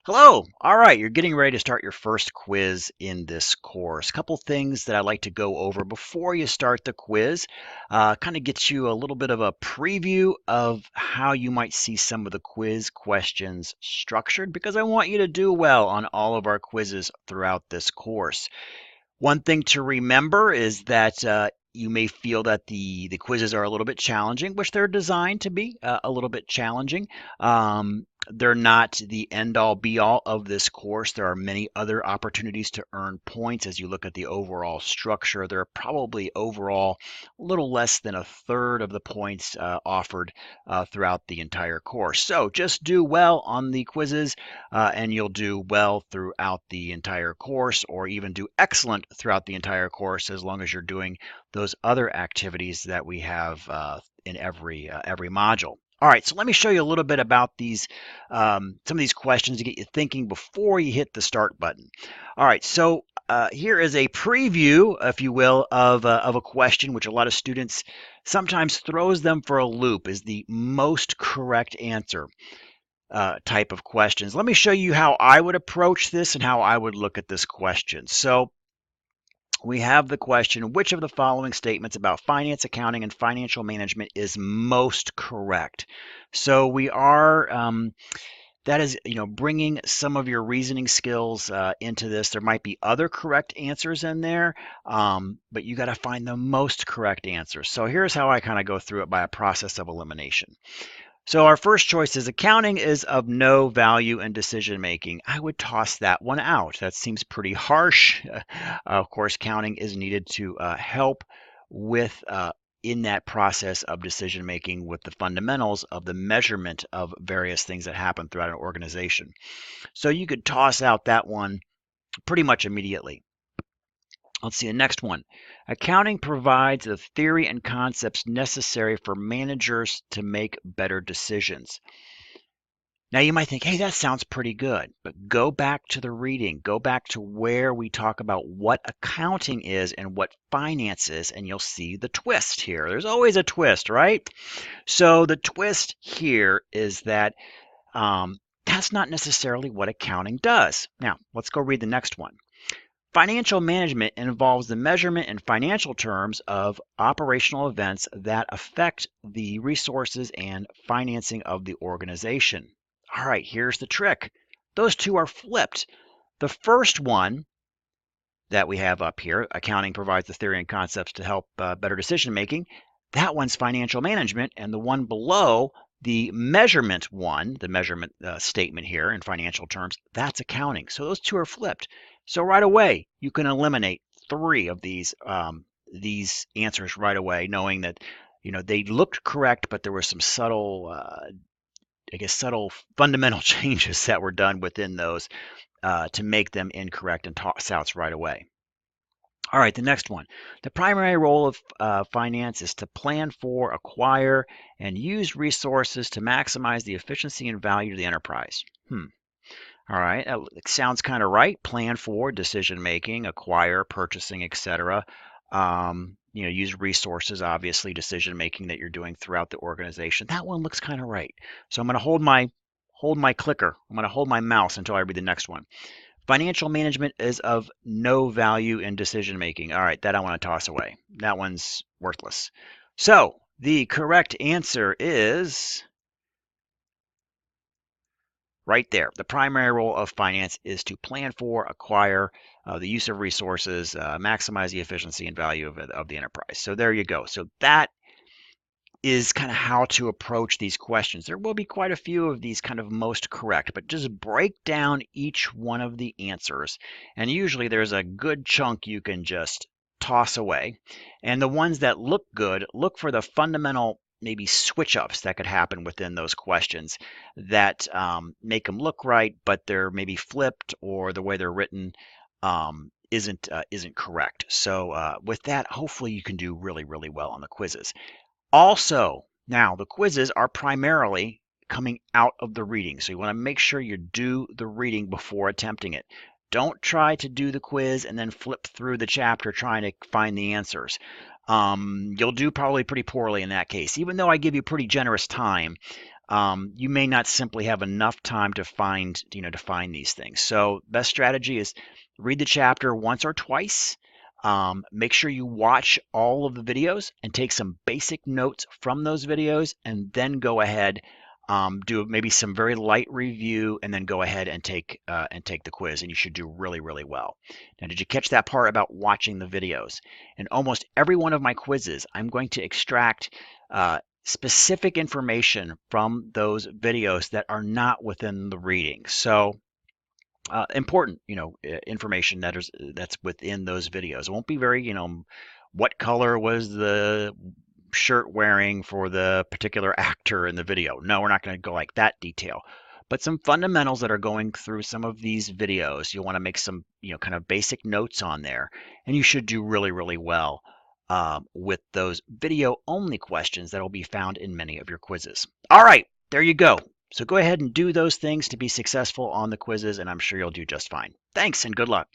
Hello. All right, you're getting ready to start your first quiz in this course. A couple things that I'd like to go over before you start the quiz. Kind of gets you a little bit of a preview of how you might see some of the quiz questions structured because I want you to do well on all of our quizzes throughout this course. One thing to remember is that you may feel that the quizzes are a little bit challenging, which they're designed to be a little bit challenging. They're not the end all be all of this course. There are many other opportunities to earn points as you look at the overall structure. There are probably overall a little less than a third of the points offered throughout the entire course. So just do well on the quizzes and you'll do well throughout the entire course, or even do excellent throughout the entire course as long as you're doing those other activities that we have in every module. All right, so let me show you a little bit about these, some of these questions to get you thinking before you hit the start button. All right, so here is a preview, if you will, of a question which a lot of students sometimes throws them for a loop. Is the most correct answer type of questions. Let me show you how I would approach this and how I would look at this question. So we have the question, which of the following statements about finance, accounting, and financial management is most correct? So we are, that is, bringing some of your reasoning skills into this. There might be other correct answers in there, but you got to find the most correct answers. So here's how I kind of go through it by a process of elimination. So our first choice is accounting is of no value in decision making. I would toss that one out. That seems pretty harsh. Of course, counting is needed to help with in that process of decision making with the fundamentals of the measurement of various things that happen throughout an organization. So you could toss out that one pretty much immediately. Let's see the next one. Accounting provides the theory and concepts necessary for managers to make better decisions. Now you might think, hey, that sounds pretty good, but go back to the reading, go back to where we talk about what accounting is and what finance is, and you'll see the twist here. There's always a twist, right? So the twist here is that that's not necessarily what accounting does. Now, let's go read the next one. Financial management involves the measurement in financial terms of operational events that affect the resources and financing of the organization. All right, here's the trick. Those two are flipped. The first one that we have up here, accounting provides the theory and concepts to help better decision making, that one's financial management. And the one below, the measurement one, the measurement statement here in financial terms, that's accounting. So those two are flipped. So right away, you can eliminate three of these answers right away, knowing that they looked correct, but there were some subtle, I guess, subtle fundamental changes that were done within those to make them incorrect and toss outs right away. All right, the next one. The primary role of finance is to plan for, acquire, and use resources to maximize the efficiency and value of the enterprise. All right, that sounds kind of right. Plan for decision making, acquire, purchasing, etc. Use resources, obviously, decision making that you're doing throughout the organization. That one looks kind of right. So I'm going to hold my clicker. I'm going to hold my mouse until I read the next one. Financial management is of no value in decision making. All right, that I want to toss away. That one's worthless. So the correct answer is right there. The primary role of finance is to plan for, acquire, the use of resources, maximize the efficiency and value of the enterprise. So there you go. So that is kind of how to approach these questions. There will be quite a few of these kind of most correct, but just break down each one of the answers. And usually there's a good chunk you can just toss away. And the ones that look good, look for the fundamental maybe switch ups that could happen within those questions that make them look right, but they're maybe flipped or the way they're written isn't correct. So with that, hopefully you can do really, really well on the quizzes. Also, now the quizzes are primarily coming out of the reading. So you want to make sure you do the reading before attempting it. Don't try to do the quiz and then flip through the chapter trying to find the answers. You'll do probably pretty poorly in that case. Even though I give you pretty generous time, you may not simply have enough time to find, to find these things. So best strategy is read the chapter once or twice. Make sure you watch all of the videos and take some basic notes from those videos, and then go ahead, do maybe some very light review, and then go ahead and take the quiz, and you should do really, really well. Now, did you catch that part about watching the videos? In almost every one of my quizzes, I'm going to extract specific information from those videos that are not within the reading. So important, information that's within those videos. It won't be very, what color was the shirt wearing for the particular actor in the video. No, we're not going to go like that detail. But some fundamentals that are going through some of these videos, you'll want to make some, kind of basic notes on there, and you should do really, really well with those video only questions that will be found in many of your quizzes. All right, there you go. So go ahead and do those things to be successful on the quizzes, and I'm sure you'll do just fine. Thanks and good luck.